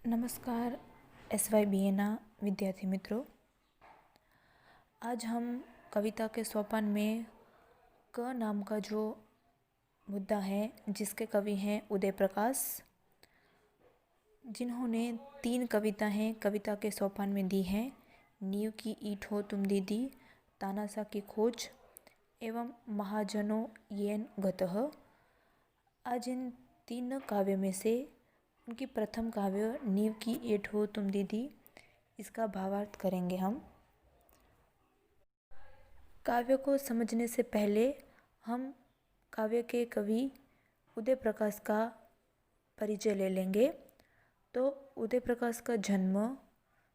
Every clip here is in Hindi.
नमस्कार SYBNA विद्यार्थी मित्रों। आज हम कविता के सोपान में क नाम का जो मुद्दा है, जिसके कवि हैं उदय प्रकाश, जिन्होंने 3 कविताएं कविता के सोपान में दी हैं। नींव की ईंट हो तुम दीदी, तानाशाह की खोज एवं महाजनों येन गतः। आज इन 3 काव्य में से उनकी प्रथम काव्य नींव की ईंट हो तुम दीदी, इसका भावार्थ करेंगे हम। काव्य को समझने से पहले हम काव्य के कवि उदय प्रकाश का परिचय ले लेंगे। तो उदय प्रकाश का जन्म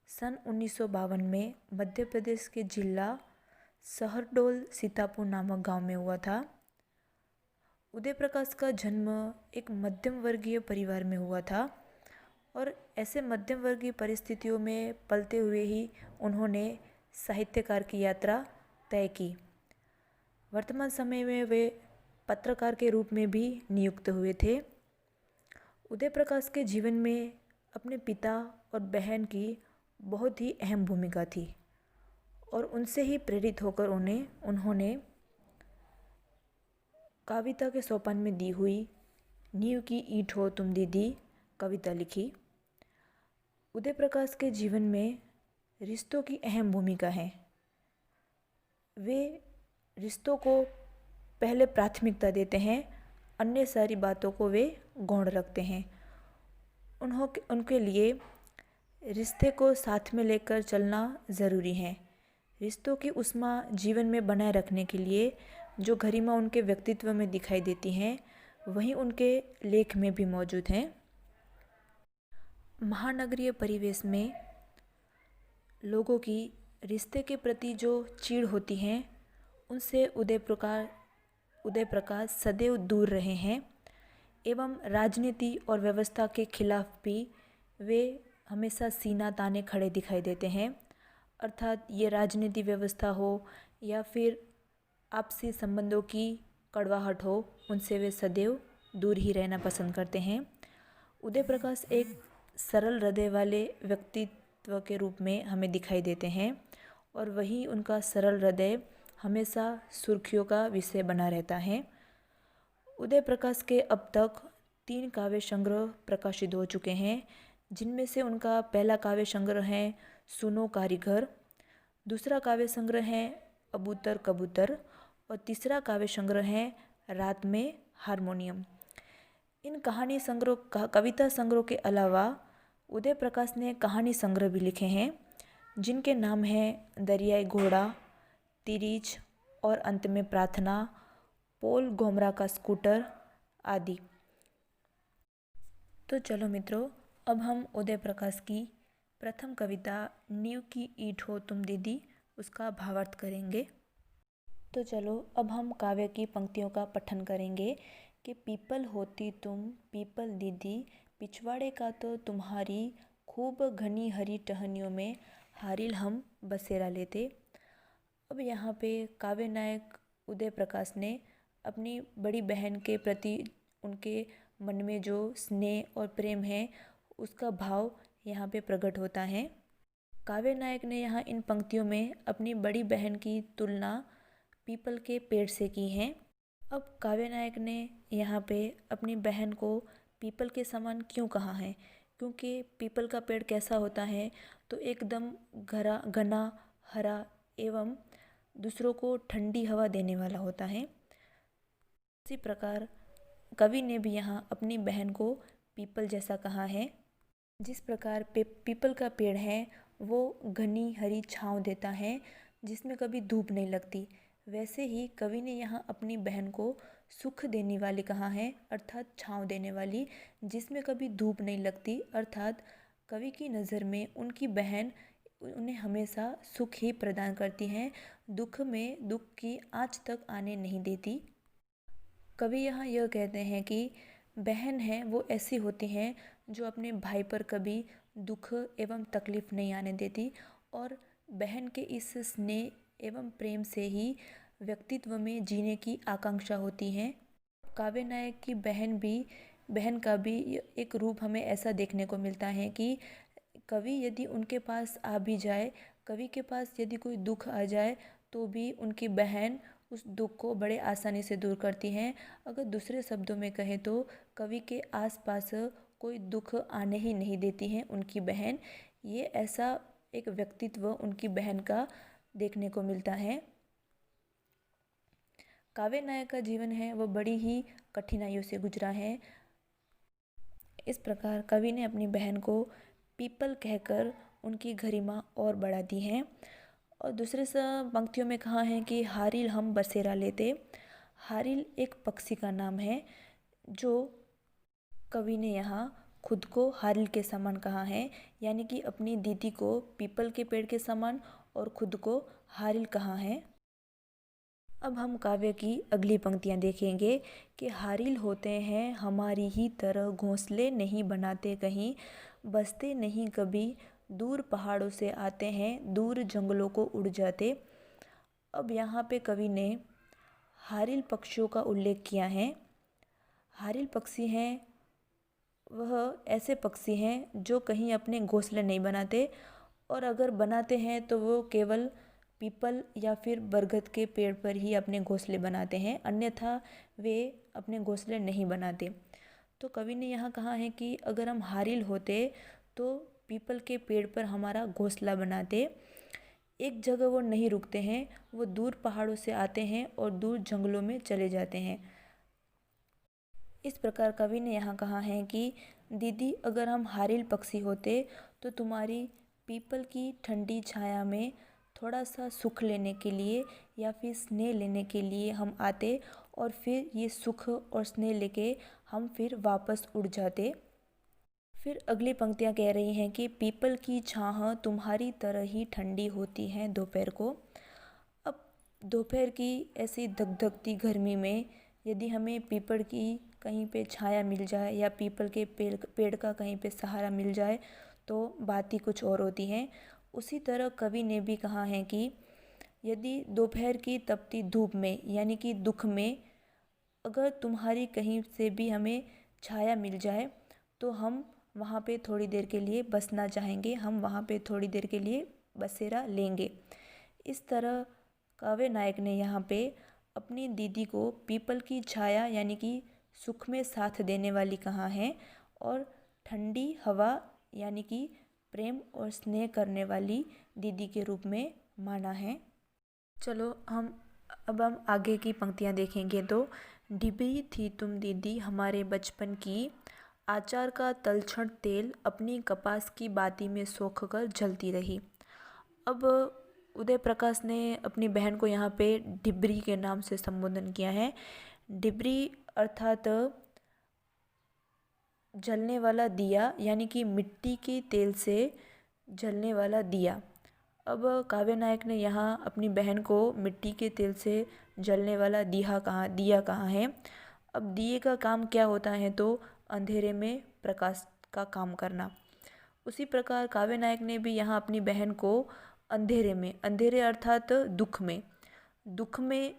सन 1952 में मध्य प्रदेश के जिला सहरडोल सीतापुर नामक गांव में हुआ था। उदय प्रकाश का जन्म एक मध्यम वर्गीय परिवार में हुआ था और ऐसे मध्यम वर्गीय परिस्थितियों में पलते हुए ही उन्होंने साहित्यकार की यात्रा तय की। वर्तमान समय में वे पत्रकार के रूप में भी नियुक्त हुए थे। उदय प्रकाश के जीवन में अपने पिता और बहन की बहुत ही अहम भूमिका थी और उनसे ही प्रेरित होकर उन्होंने कविता के सोपान में दी हुई नींव की ईंट हो तुम दीदी कविता लिखी। उदय प्रकाश के जीवन में रिश्तों की अहम भूमिका है। वे रिश्तों को पहले प्राथमिकता देते हैं, अन्य सारी बातों को वे गौण रखते हैं। उनके लिए रिश्ते को साथ में लेकर चलना ज़रूरी है। रिश्तों की ऊष्मा जीवन में बनाए रखने के लिए जो गरिमा उनके व्यक्तित्व में दिखाई देती हैं, वहीं उनके लेख में भी मौजूद हैं। महानगरीय परिवेश में लोगों की रिश्ते के प्रति जो चिढ़ होती है, उनसे उदय प्रकाश सदैव दूर रहे हैं एवं राजनीति और व्यवस्था के खिलाफ भी वे हमेशा सीना ताने खड़े दिखाई देते हैं। अर्थात ये राजनीति व्यवस्था हो या फिर आपसी संबंधों की कड़वाहट हो, उनसे वे सदैव दूर ही रहना पसंद करते हैं। उदय प्रकाश एक सरल हृदय वाले व्यक्तित्व के रूप में हमें दिखाई देते हैं और वही उनका सरल हृदय हमेशा सुर्खियों का विषय बना रहता है। उदय प्रकाश के अब तक 3 काव्य संग्रह प्रकाशित हो चुके हैं, जिनमें से उनका पहला काव्य संग्रह है सुनो कारीगर, दूसरा काव्य संग्रह है अबूतर कबूतर और तीसरा काव्य संग्रह है रात में हारमोनियम। इन कविता संग्रह के अलावा उदय प्रकाश ने कहानी संग्रह भी लिखे हैं, जिनके नाम हैं दरियाई घोड़ा, तिरीच और अंत में प्रार्थना, पोल गोमरा का स्कूटर आदि। तो चलो मित्रों, अब हम उदय प्रकाश की प्रथम कविता नींव की ईंट हो तुम दीदी, उसका भावार्थ करेंगे। तो चलो अब हम काव्य की पंक्तियों का पठन करेंगे कि पीपल होती तुम पीपल दीदी, पिछवाड़े का तो तुम्हारी खूब घनी हरी टहनियों में हारिल हम बसेरा लेते। अब यहाँ पे काव्य नायक उदय प्रकाश ने अपनी बड़ी बहन के प्रति उनके मन में जो स्नेह और प्रेम है, उसका भाव यहाँ पे प्रकट होता है। काव्य नायक ने यहाँ इन पंक्तियों में अपनी बड़ी बहन की तुलना पीपल के पेड़ से की हैं। अब काव्य नायक ने यहाँ पे अपनी बहन को पीपल के समान क्यों कहा है? क्योंकि पीपल का पेड़ कैसा होता है, तो एकदम घना हरा एवं दूसरों को ठंडी हवा देने वाला होता है। इसी प्रकार कवि ने भी यहाँ अपनी बहन को पीपल जैसा कहा है। जिस प्रकार पीपल का पेड़ है वो घनी हरी छाँव देता है, जिसमें कभी धूप नहीं लगती, वैसे ही कवि ने यहाँ अपनी बहन को सुख देने वाली कहा है, अर्थात छाँव देने वाली, जिसमें कभी धूप नहीं लगती। अर्थात कवि की नज़र में उनकी बहन उन्हें हमेशा सुख ही प्रदान करती हैं, दुख में दुख की आंच तक आने नहीं देती। कवि यहाँ यह कहते हैं कि बहन है वो ऐसी होती हैं जो अपने भाई पर कभी दुख एवं तकलीफ़ नहीं आने देती और बहन के इस स्नेह एवं प्रेम से ही व्यक्तित्व में जीने की आकांक्षा होती है। काव्य नायक की बहन भी बहन का भी एक रूप हमें ऐसा देखने को मिलता है कि कवि यदि उनके पास आ भी जाए, कवि के पास यदि कोई दुख आ जाए तो भी उनकी बहन उस दुख को बड़े आसानी से दूर करती हैं। अगर दूसरे शब्दों में कहें तो कवि के आसपास कोई दुख आने ही नहीं देती हैं उनकी बहन। ये ऐसा एक व्यक्तित्व उनकी बहन का देखने को मिलता है। काव्य नायक का जीवन है वह बड़ी ही कठिनाइयों से गुजरा है। इस प्रकार कवि ने अपनी बहन को पीपल कहकर उनकी गरिमा और बढ़ा दी है। और दूसरे पंक्तियों में कहा है कि हारिल हम बसेरा लेते। हारिल एक पक्षी का नाम है जो कवि ने यहाँ खुद को हारिल के समान कहा है, यानी कि अपनी दीदी को पीपल के पेड़ के समान और खुद को हारिल कहा है। अब हम काव्य की अगली पंक्तियाँ देखेंगे कि हारिल होते हैं हमारी ही तरह, घोंसले नहीं बनाते कहीं, बसते नहीं कभी, दूर पहाड़ों से आते हैं, दूर जंगलों को उड़ जाते। अब यहाँ पे कवि ने हारिल पक्षियों का उल्लेख किया है। हारिल पक्षी हैं वह ऐसे पक्षी हैं जो कहीं अपने घोंसले नहीं बनाते, और अगर बनाते हैं तो वो केवल पीपल या फिर बरगद के पेड़ पर ही अपने घोंसले बनाते हैं, अन्यथा वे अपने घोंसले नहीं बनाते। तो कवि ने यहाँ कहा है कि अगर हम हारिल होते तो पीपल के पेड़ पर हमारा घोंसला बनाते। एक जगह वो नहीं रुकते हैं, वो दूर पहाड़ों से आते हैं और दूर जंगलों में चले जाते हैं। इस प्रकार कवि ने यहाँ कहा है कि दीदी अगर हम हारिल पक्षी होते तो तुम्हारी पीपल की ठंडी छाया में थोड़ा सा सुख लेने के लिए या फिर स्नेह लेने के लिए हम आते, और फिर ये सुख और स्नेह लेके हम फिर वापस उड़ जाते। फिर अगली पंक्तियाँ कह रही हैं कि पीपल की छाह तुम्हारी तरह ही ठंडी होती है दोपहर को। अब दोपहर की ऐसी धकधकती गर्मी में यदि हमें पीपल की कहीं पे छाया मिल जाए या पीपल के पेड़ का कहीं पे सहारा मिल जाए तो बात ही कुछ और होती है। उसी तरह कवि ने भी कहा है कि यदि दोपहर की तपती धूप में यानी कि दुख में अगर तुम्हारी कहीं से भी हमें छाया मिल जाए तो हम वहाँ पे थोड़ी देर के लिए बसना चाहेंगे, हम वहाँ पे थोड़ी देर के लिए बसेरा लेंगे। इस तरह काव्य नायक ने यहाँ पे अपनी दीदी को पीपल की छाया यानी कि सुख में साथ देने वाली कहा है, और ठंडी हवा यानी कि प्रेम और स्नेह करने वाली दीदी के रूप में माना है। चलो अब हम आगे की पंक्तियाँ देखेंगे तो डिबरी थी तुम दीदी हमारे बचपन की, आचार का तलछट तेल अपनी कपास की बाती में सोख कर जलती रही। अब उदय प्रकाश ने अपनी बहन को यहाँ पे डिबरी के नाम से संबोधन किया है। डिबरी अर्थात जलने वाला दिया यानी कि मिट्टी के तेल से जलने वाला दिया। अब काव्य नायक ने यहाँ अपनी बहन को मिट्टी के तेल से जलने वाला दिया कहा है। अब दिए का काम क्या होता है तो अंधेरे में प्रकाश का काम करना। उसी प्रकार काव्य नायक ने भी यहाँ अपनी बहन को अंधेरे अर्थात दुख में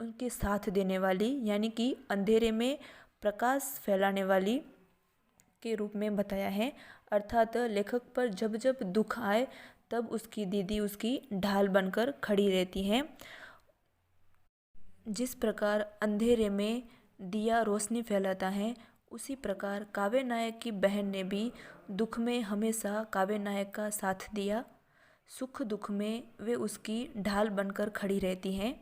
उनके साथ देने वाली यानी कि अंधेरे में प्रकाश फैलाने वाली के रूप में बताया है। अर्थात लेखक पर जब जब दुख आए तब उसकी दीदी उसकी ढाल बनकर खड़ी रहती हैं। जिस प्रकार अंधेरे में दिया रोशनी फैलाता है, उसी प्रकार काव्य नायक की बहन ने भी दुख में हमेशा काव्य नायक का साथ दिया, सुख दुख में वे उसकी ढाल बनकर खड़ी रहती हैं।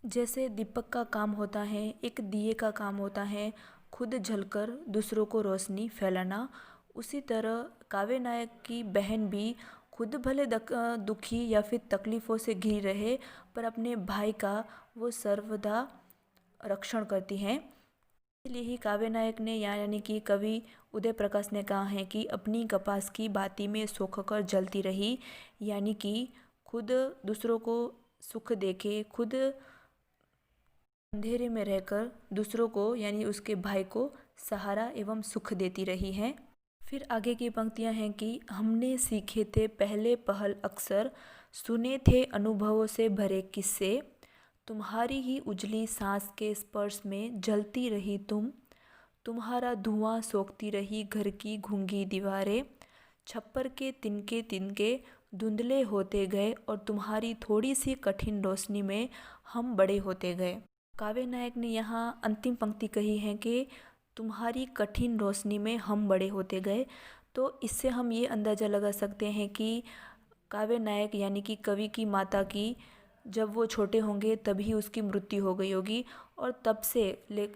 जैसे दीपक का काम होता है, एक दिए का काम होता है खुद जलकर दूसरों को रोशनी फैलाना, उसी तरह काव्य नायक की बहन भी खुद भले दुखी या फिर तकलीफ़ों से घिरी रहे पर अपने भाई का वो सर्वदा रक्षण करती हैं। इसलिए ही काव्य नायक ने यानी कि कवि उदय प्रकाश ने कहा है कि अपनी कपास की बाती में सोख कर जलती रही, यानी कि खुद दूसरों को सुख देके खुद अंधेरे में रहकर दूसरों को यानी उसके भाई को सहारा एवं सुख देती रही हैं। फिर आगे की पंक्तियां हैं कि हमने सीखे थे पहले पहल अक्सर, सुने थे अनुभवों से भरे किस्से, तुम्हारी ही उजली सांस के स्पर्श में जलती रही तुम, तुम्हारा धुआं सोखती रही घर की घुंगी दीवारें, छप्पर के तिनके तिनके धुंधले होते गए और तुम्हारी थोड़ी सी कठिन रोशनी में हम बड़े होते गए। काव्य नायक ने यहाँ अंतिम पंक्ति कही है कि तुम्हारी कठिन रोशनी में हम बड़े होते गए। तो इससे हम ये अंदाज़ा लगा सकते हैं कि काव्य नायक यानी कि कवि की माता की जब वो छोटे होंगे तभी उसकी मृत्यु हो गई होगी, और तब से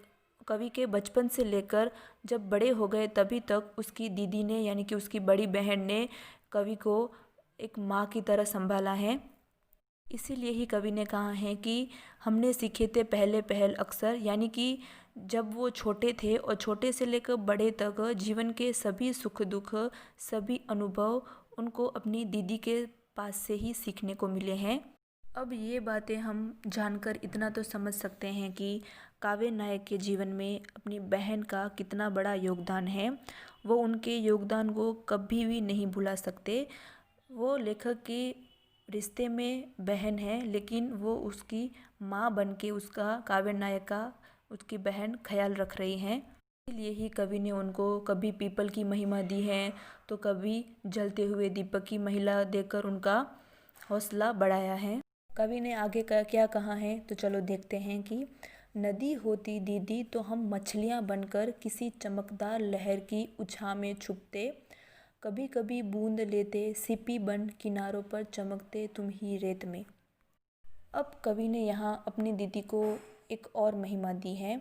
कवि के बचपन से लेकर जब बड़े हो गए तभी तक उसकी दीदी ने यानी कि उसकी बड़ी बहन ने कवि को एक माँ की तरह संभाला है। इसीलिए ही कवि ने कहा है कि हमने सीखे थे पहले पहल अक्सर, यानी कि जब वो छोटे थे और छोटे से लेकर बड़े तक जीवन के सभी सुख दुख सभी अनुभव उनको अपनी दीदी के पास से ही सीखने को मिले हैं। अब ये बातें हम जानकर इतना तो समझ सकते हैं कि काव्य नायक के जीवन में अपनी बहन का कितना बड़ा योगदान है। वो उनके योगदान को कभी भी नहीं भुला सकते। वो लेखक के रिश्ते में बहन है, लेकिन वो उसकी माँ बन के उसका काव्य नायक का उसकी बहन ख्याल रख रही हैं। इसलिए ही कवि ने उनको कभी पीपल की महिमा दी है तो कभी जलते हुए दीपक की महिला देकर उनका हौसला बढ़ाया है। कवि ने आगे का क्या कहा है तो चलो देखते हैं कि नदी होती दीदी तो हम मछलियाँ बनकर किसी चमकदार लहर की उछाह में छुपते, कभी कभी बूंद लेते सिपी बन किनारों पर चमकते तुम ही रेत में। अब कवि ने यहाँ अपनी दीदी को एक और महिमा दी है,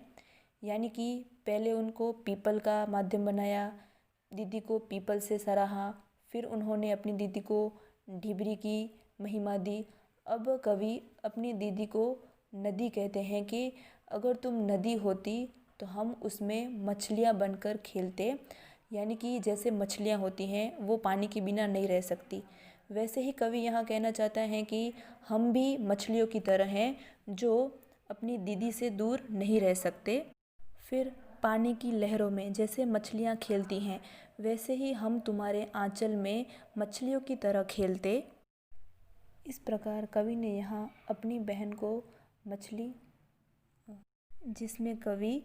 यानी कि पहले उनको पीपल का माध्यम बनाया, दीदी को पीपल से सराहा, फिर उन्होंने अपनी दीदी को ढिबरी की महिमा दी। अब कवि अपनी दीदी को नदी कहते हैं कि अगर तुम नदी होती तो हम उसमें मछलियाँ बनकर खेलते, यानी कि जैसे मछलियाँ होती हैं वो पानी के बिना नहीं रह सकती, वैसे ही कवि यहाँ कहना चाहता है कि हम भी मछलियों की तरह हैं जो अपनी दीदी से दूर नहीं रह सकते। फिर पानी की लहरों में जैसे मछलियाँ खेलती हैं वैसे ही हम तुम्हारे आंचल में मछलियों की तरह खेलते। इस प्रकार कवि ने यहाँ अपनी बहन को मछली, जिसमें कवि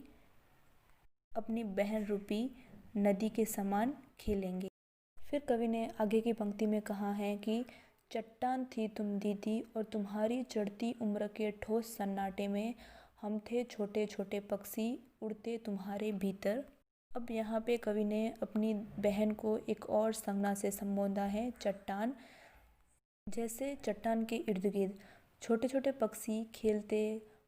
अपनी बहन रूपी नदी के समान खेलेंगे। फिर कवि ने आगे की पंक्ति में कहा है कि चट्टान थी तुम दीदी और तुम्हारी चढ़ती उम्र के ठोस सन्नाटे में हम थे छोटे छोटे पक्षी उड़ते तुम्हारे भीतर। अब यहाँ पे कवि ने अपनी बहन को एक और संज्ञा से संबोधा है, चट्टान। जैसे चट्टान के इर्द गिर्द छोटे छोटे पक्षी खेलते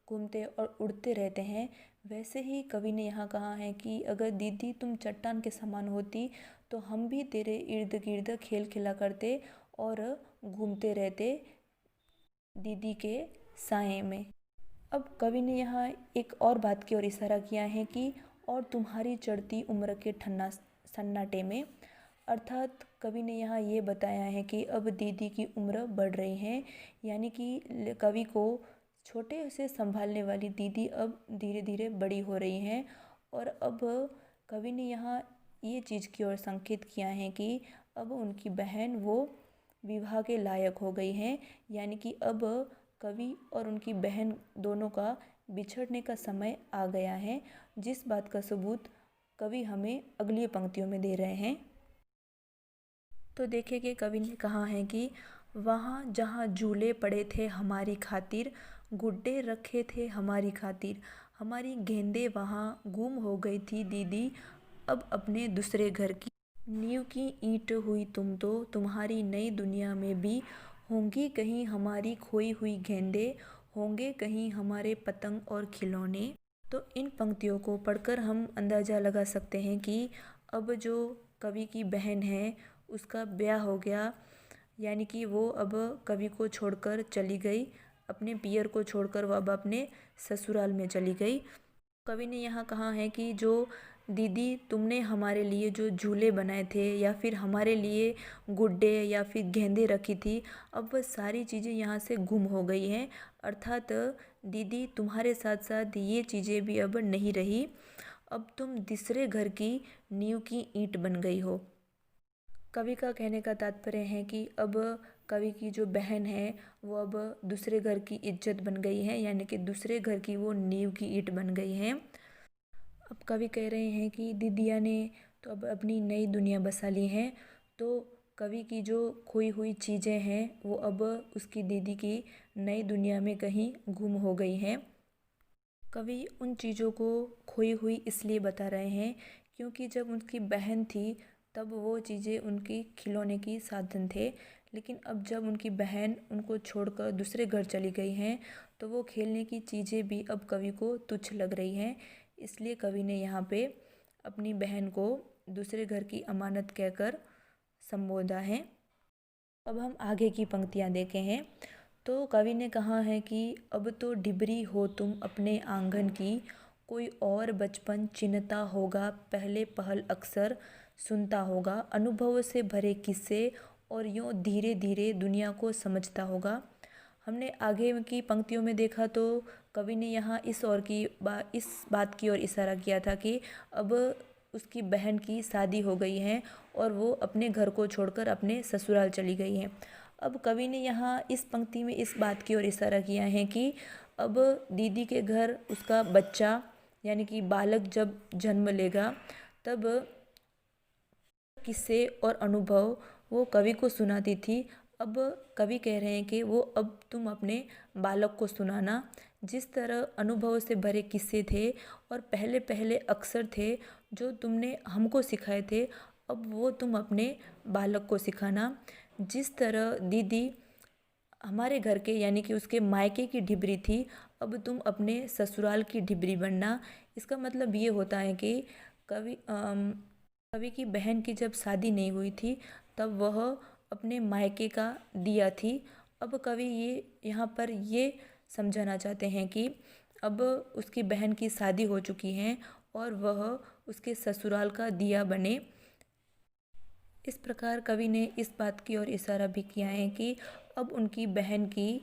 घूमते और उड़ते रहते हैं, वैसे ही कवि ने यहाँ कहा है कि अगर दीदी तुम चट्टान के समान होती तो हम भी तेरे इर्द गिर्द खेल खेला करते और घूमते रहते दीदी के साए में। अब कवि ने यहाँ एक और बात की ओर इशारा किया है कि और तुम्हारी चढ़ती उम्र के ठन्ना सन्नाटे में, अर्थात कवि ने यहाँ ये बताया है कि अब दीदी की उम्र बढ़ रही है, यानी कि कवि को छोटे से संभालने वाली दीदी अब धीरे धीरे बड़ी हो रही हैं। और अब कवि ने यहाँ ये चीज़ की ओर संकेत किया है कि अब उनकी बहन वो विवाह के लायक हो गई हैं, यानी कि अब कवि और उनकी बहन दोनों का बिछड़ने का समय आ गया है, जिस बात का सबूत कवि हमें अगली पंक्तियों में दे रहे हैं। तो देखिए कि कवि ने कहा है कि वहाँ जहाँ झूले पड़े थे हमारी खातिर, गुड्डे रखे थे हमारी खातिर, हमारी गेंदें वहाँ गुम हो गई थी दीदी अब अपने दूसरे घर की। नींव की ईंट हुई तुम तो तुम्हारी नई दुनिया में भी होंगी कहीं हमारी खोई हुई गेंदें, होंगे कहीं हमारे पतंग और खिलौने। तो इन पंक्तियों को पढ़कर हम अंदाज़ा लगा सकते हैं कि अब जो कवि की बहन है उसका ब्याह हो गया, यानी कि वो अब कवि को छोड़कर चली गई, अपने पियर को छोड़कर वह अब अपने ससुराल में चली गई। कवि ने यहाँ कहा है कि जो दीदी तुमने हमारे लिए जो झूले बनाए थे या फिर हमारे लिए गुड्डे या फिर गेंदें रखी थी, अब वह सारी चीज़ें यहाँ से गुम हो गई हैं, अर्थात दीदी तुम्हारे साथ साथ ये चीज़ें भी अब नहीं रही, अब तुम दूसरे घर की नींव की ईंट बन गई हो। कवि का कहने का तात्पर्य है कि अब कवि की जो बहन है वो अब दूसरे घर की इज्जत बन गई है, यानी कि दूसरे घर की वो नींव की ईंट बन गई हैं। अब कवि कह रहे हैं कि दीदिया ने तो अब अपनी नई दुनिया बसा ली है। तो कवि की जो खोई हुई चीज़ें हैं वो अब उसकी दीदी की नई दुनिया में कहीं गुम हो गई हैं। कवि उन चीज़ों को खोई हुई इसलिए बता रहे हैं क्योंकि जब उनकी बहन थी तब वो चीज़ें उनकी खिलौने की साधन थे, लेकिन अब जब उनकी बहन उनको छोड़कर दूसरे घर चली गई हैं तो वो खेलने की चीज़ें भी अब कवि को तुच्छ लग रही हैं। इसलिए कवि ने यहाँ पे अपनी बहन को दूसरे घर की अमानत कहकर संबोधा है। अब हम आगे की पंक्तियाँ देखे हैं। तो कवि ने कहा है कि अब तो डिबरी हो तुम अपने आंगन की, कोई और बचपन चिन्हता होगा पहले पहल अक्सर सुनता होगा, अनुभव से भरे किस्से और यूँ धीरे धीरे दुनिया को समझता होगा। हमने आगे की पंक्तियों में देखा तो कवि ने यहाँ इस बात की ओर इशारा किया था कि अब उसकी बहन की शादी हो गई है और वो अपने घर को छोड़कर अपने ससुराल चली गई है। अब कवि ने यहाँ इस पंक्ति में इस बात की ओर इशारा किया है कि अब दीदी के घर उसका बच्चा यानी कि बालक जब जन्म लेगा तब किस्से और अनुभव वो कवि को सुनाती थी। अब कवि कह रहे हैं कि वो अब तुम अपने बालक को सुनाना। जिस तरह अनुभव से भरे किस्से थे और पहले पहले अक्षर थे जो तुमने हमको सिखाए थे, अब वो तुम अपने बालक को सिखाना। जिस तरह दीदी हमारे घर के यानी कि उसके मायके की ढिबरी थी, अब तुम अपने ससुराल की ढिबरी बनना। इसका मतलब ये होता है कि कवि कवि की बहन की जब शादी नहीं हुई थी तब वह अपने मायके का दिया थी। अब कवि ये यहाँ पर ये समझाना चाहते हैं कि अब उसकी बहन की शादी हो चुकी है और वह उसके ससुराल का दिया बने। इस प्रकार कवि ने इस बात की ओर इशारा भी किया है कि अब उनकी बहन की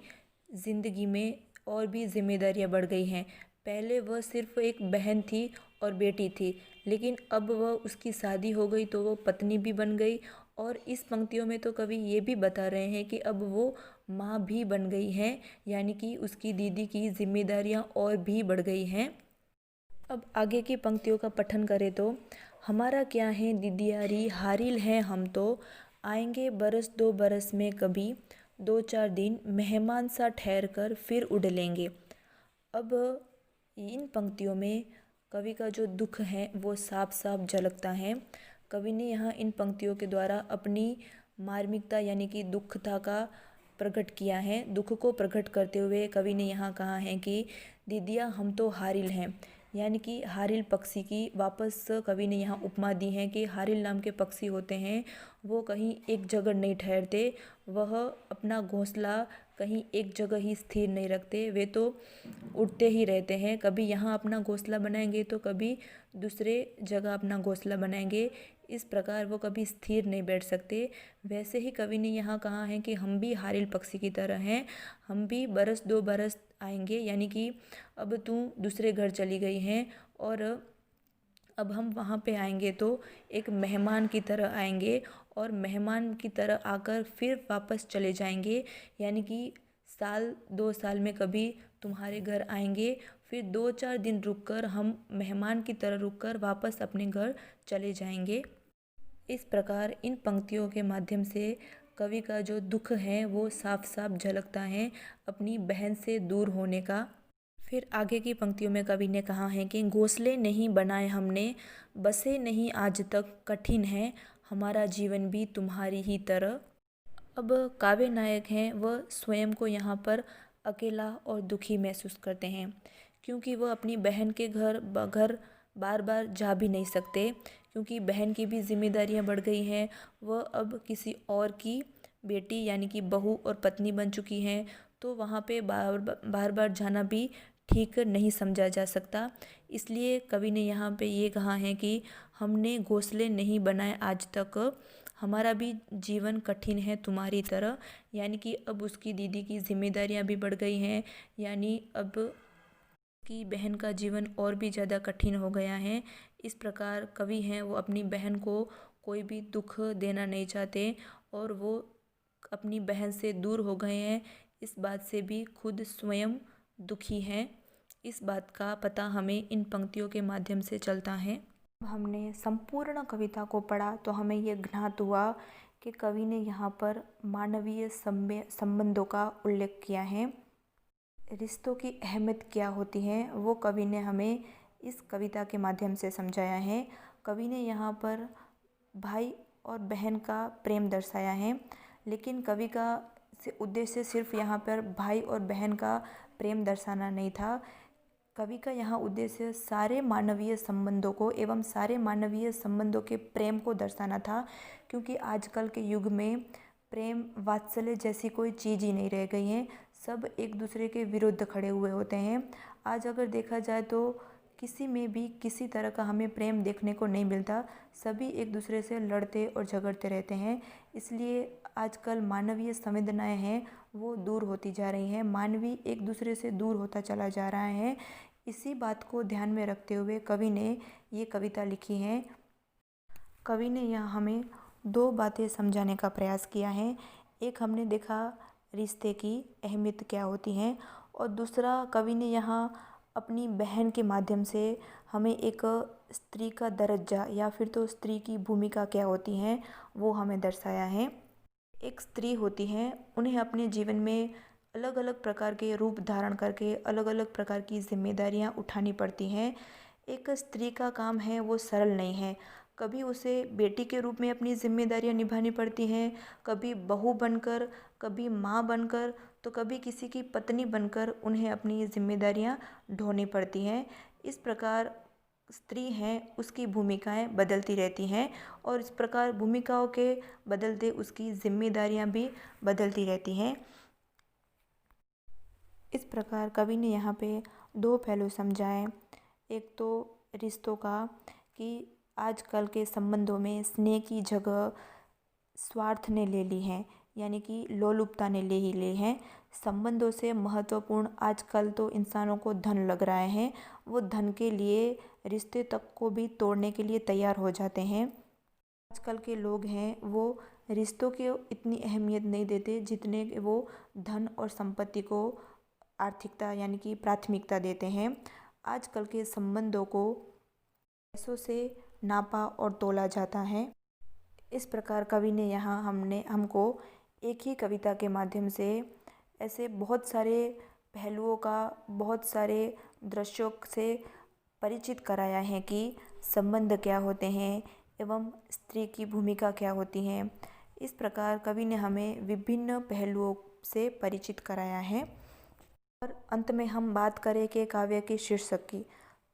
ज़िंदगी में और भी जिम्मेदारियां बढ़ गई हैं। पहले वह सिर्फ एक बहन थी और बेटी थी, लेकिन अब वह उसकी शादी हो गई तो वो पत्नी भी बन गई। और इस पंक्तियों में तो कवि ये भी बता रहे हैं कि अब वो माँ भी बन गई हैं, यानी कि उसकी दीदी की जिम्मेदारियां और भी बढ़ गई हैं। अब आगे की पंक्तियों का पठन करें तो हमारा क्या है दीदियारी हारिल हैं हम तो, आएंगे बरस दो बरस में कभी, दो चार दिन मेहमान सा ठहर कर फिर उड़ लेंगे। अब इन पंक्तियों में कवि का जो दुख है वो साफ साफ झलकता है। कवि ने यहाँ इन पंक्तियों के द्वारा अपनी मार्मिकता यानी कि दुखता का प्रकट किया है। दुख को प्रकट करते हुए कवि ने यहाँ कहा है कि दीदिया हम तो हारिल हैं, यानी कि हारिल पक्षी की वापस कवि ने यहाँ उपमा दी है कि हारिल नाम के पक्षी होते हैं वो कहीं एक जगह नहीं ठहरते, वह अपना घोंसला कहीं एक जगह ही स्थिर नहीं रखते, वे तो उड़ते ही रहते हैं। कभी यहाँ अपना घोंसला बनाएंगे तो कभी दूसरे जगह अपना घोंसला बनाएंगे। इस प्रकार वो कभी स्थिर नहीं बैठ सकते। वैसे ही कवि ने यहाँ कहा है कि हम भी हारिल पक्षी की तरह हैं, हम भी बरस दो बरस आएंगे, यानी कि अब तू दूसरे घर चली गई हैं और अब हम वहाँ पे आएंगे तो एक मेहमान की तरह आएंगे और मेहमान की तरह आकर फिर वापस चले जाएंगे, यानी कि साल दो साल में कभी तुम्हारे घर आएंगे, फिर दो चार दिन रुककर हम मेहमान की तरह रुककर वापस अपने घर चले जाएंगे। इस प्रकार इन पंक्तियों के माध्यम से कवि का जो दुख है वो साफ साफ झलकता है अपनी बहन से दूर होने का। फिर आगे की पंक्तियों में कवि ने कहा है कि घोंसले नहीं बनाए हमने, बसे नहीं आज तक, कठिन है हमारा जीवन भी तुम्हारी ही तरह। अब काव्य नायक हैं वह स्वयं को यहाँ पर अकेला और दुखी महसूस करते हैं क्योंकि वह अपनी बहन के घर बार बार जा भी नहीं सकते क्योंकि बहन की भी जिम्मेदारियाँ बढ़ गई हैं। वह अब किसी और की बेटी यानी कि बहू और पत्नी बन चुकी हैं, तो वहाँ पे बार बार जाना भी ठीक नहीं समझा जा सकता। इसलिए कवि ने यहाँ पे ये कहा है कि हमने घोंसले नहीं बनाए आज तक, हमारा भी जीवन कठिन है तुम्हारी तरह, यानी कि अब उसकी दीदी की जिम्मेदारियां भी बढ़ गई हैं, यानी अब की बहन का जीवन और भी ज़्यादा कठिन हो गया है। इस प्रकार कवि हैं वो अपनी बहन को कोई भी दुख देना नहीं चाहते और वो अपनी बहन से दूर हो गए हैं, इस बात से भी खुद स्वयं दुखी हैं। इस बात का पता हमें इन पंक्तियों के माध्यम से चलता है। हमने संपूर्ण कविता को पढ़ा तो हमें ये ज्ञात हुआ कि कवि ने यहाँ पर मानवीय संबंधों का उल्लेख किया है। रिश्तों की अहमियत क्या होती है वो कवि ने हमें इस कविता के माध्यम से समझाया है। कवि ने यहाँ पर भाई और बहन का प्रेम दर्शाया है, लेकिन कवि का उद्देश्य सिर्फ यहाँ पर भाई और बहन का प्रेम दर्शाना नहीं था। कवि का यहाँ उद्देश्य सारे मानवीय संबंधों को एवं सारे मानवीय संबंधों के प्रेम को दर्शाना था, क्योंकि आजकल के युग में प्रेम वात्सल्य जैसी कोई चीज़ ही नहीं रह गई है। सब एक दूसरे के विरुद्ध खड़े हुए होते हैं। आज अगर देखा जाए तो किसी में भी किसी तरह का हमें प्रेम देखने को नहीं मिलता। सभी एक दूसरे से लड़ते और झगड़ते रहते हैं। इसलिए आजकल मानवीय संवेदनाएं हैं वो दूर होती जा रही हैं। मानवीय एक दूसरे से दूर होता चला जा रहा है। इसी बात को ध्यान में रखते हुए कवि ने ये कविता लिखी है। कवि ने यहाँ हमें दो बातें समझाने का प्रयास किया है। एक हमने देखा रिश्ते की अहमियत क्या होती है, और दूसरा कवि ने यहाँ अपनी बहन के माध्यम से हमें एक स्त्री का दर्जा या फिर तो स्त्री की भूमिका क्या होती है वो हमें दर्शाया है। एक स्त्री होती है, उन्हें अपने जीवन में अलग अलग प्रकार के रूप धारण करके अलग अलग प्रकार की जिम्मेदारियां उठानी पड़ती हैं। एक स्त्री का काम है वो सरल नहीं है। कभी उसे बेटी के रूप में अपनी जिम्मेदारियां निभानी पड़ती हैं, कभी बहू बनकर, कभी माँ बनकर, तो कभी किसी की पत्नी बनकर उन्हें अपनी जिम्मेदारियां ढोनी पड़ती हैं। इस प्रकार स्त्री हैं उसकी भूमिकाएं बदलती रहती हैं, और इस प्रकार भूमिकाओं के बदलते उसकी जिम्मेदारियां भी बदलती रहती हैं। इस प्रकार कवि ने यहाँ पे दो पहलू समझाए। एक तो रिश्तों का कि आजकल के संबंधों में स्नेह की जगह स्वार्थ ने ले ली है, यानी कि लोलुपता ने ले ही ली है। संबंधों से महत्वपूर्ण आजकल तो इंसानों को धन लग रहा है। वो धन के लिए रिश्ते तक को भी तोड़ने के लिए तैयार हो जाते हैं। आजकल के लोग हैं वो रिश्तों की इतनी अहमियत नहीं देते जितने वो धन और संपत्ति को आर्थिकता यानी कि प्राथमिकता देते हैं। आजकल के संबंधों को पैसों से नापा और तोला जाता है। इस प्रकार कवि ने यहाँ हमको एक ही कविता के माध्यम से ऐसे बहुत सारे पहलुओं का, बहुत सारे दृश्यों से परिचित कराया है कि संबंध क्या होते हैं एवं स्त्री की भूमिका क्या होती है। इस प्रकार कवि ने हमें विभिन्न पहलुओं से परिचित कराया है। और अंत में हम बात करें कि काव्य के शीर्षक की,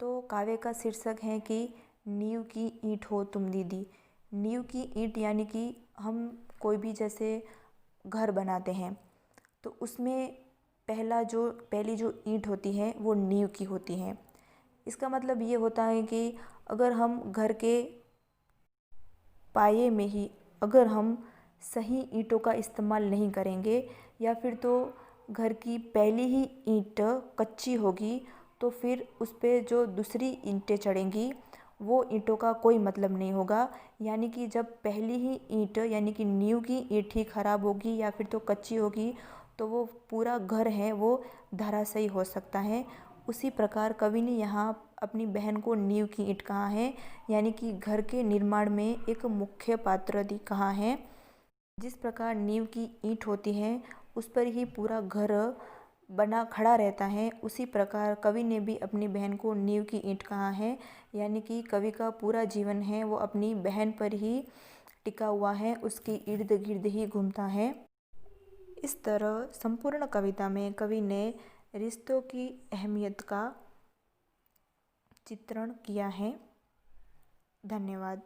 तो काव्य का शीर्षक है कि नींव की ईंट हो तुम दीदी। नींव की ईंट यानी कि हम कोई भी जैसे घर बनाते हैं तो उसमें पहली जो ईंट होती है वो नींव की होती है। इसका मतलब ये होता है कि अगर हम घर के पाए में ही अगर हम सही ईंटों का इस्तेमाल नहीं करेंगे, या फिर तो घर की पहली ही ईंट कच्ची होगी तो फिर उस पर जो दूसरी ईंटें चढ़ेंगी वो ईंटों का कोई मतलब नहीं होगा। यानी कि जब पहली ही ईंट यानी कि नींव की ईंट ही खराब होगी या फिर तो कच्ची होगी तो वो पूरा घर है वो धराशायी हो सकता है। उसी प्रकार कवि ने यहाँ अपनी बहन को नींव की ईंट कहा है, यानी कि घर के निर्माण में एक मुख्य पात्र कहा है। जिस प्रकार नींव की ईंट होती है उस पर ही पूरा घर बना खड़ा रहता है, उसी प्रकार कवि ने भी अपनी बहन को नींव की ईंट कहा है। यानी कि कवि का पूरा जीवन है वो अपनी बहन पर ही टिका हुआ है, उसके इर्द गिर्द ही घूमता है। इस तरह संपूर्ण कविता में कवि ने रिश्तों की अहमियत का चित्रण किया है। धन्यवाद।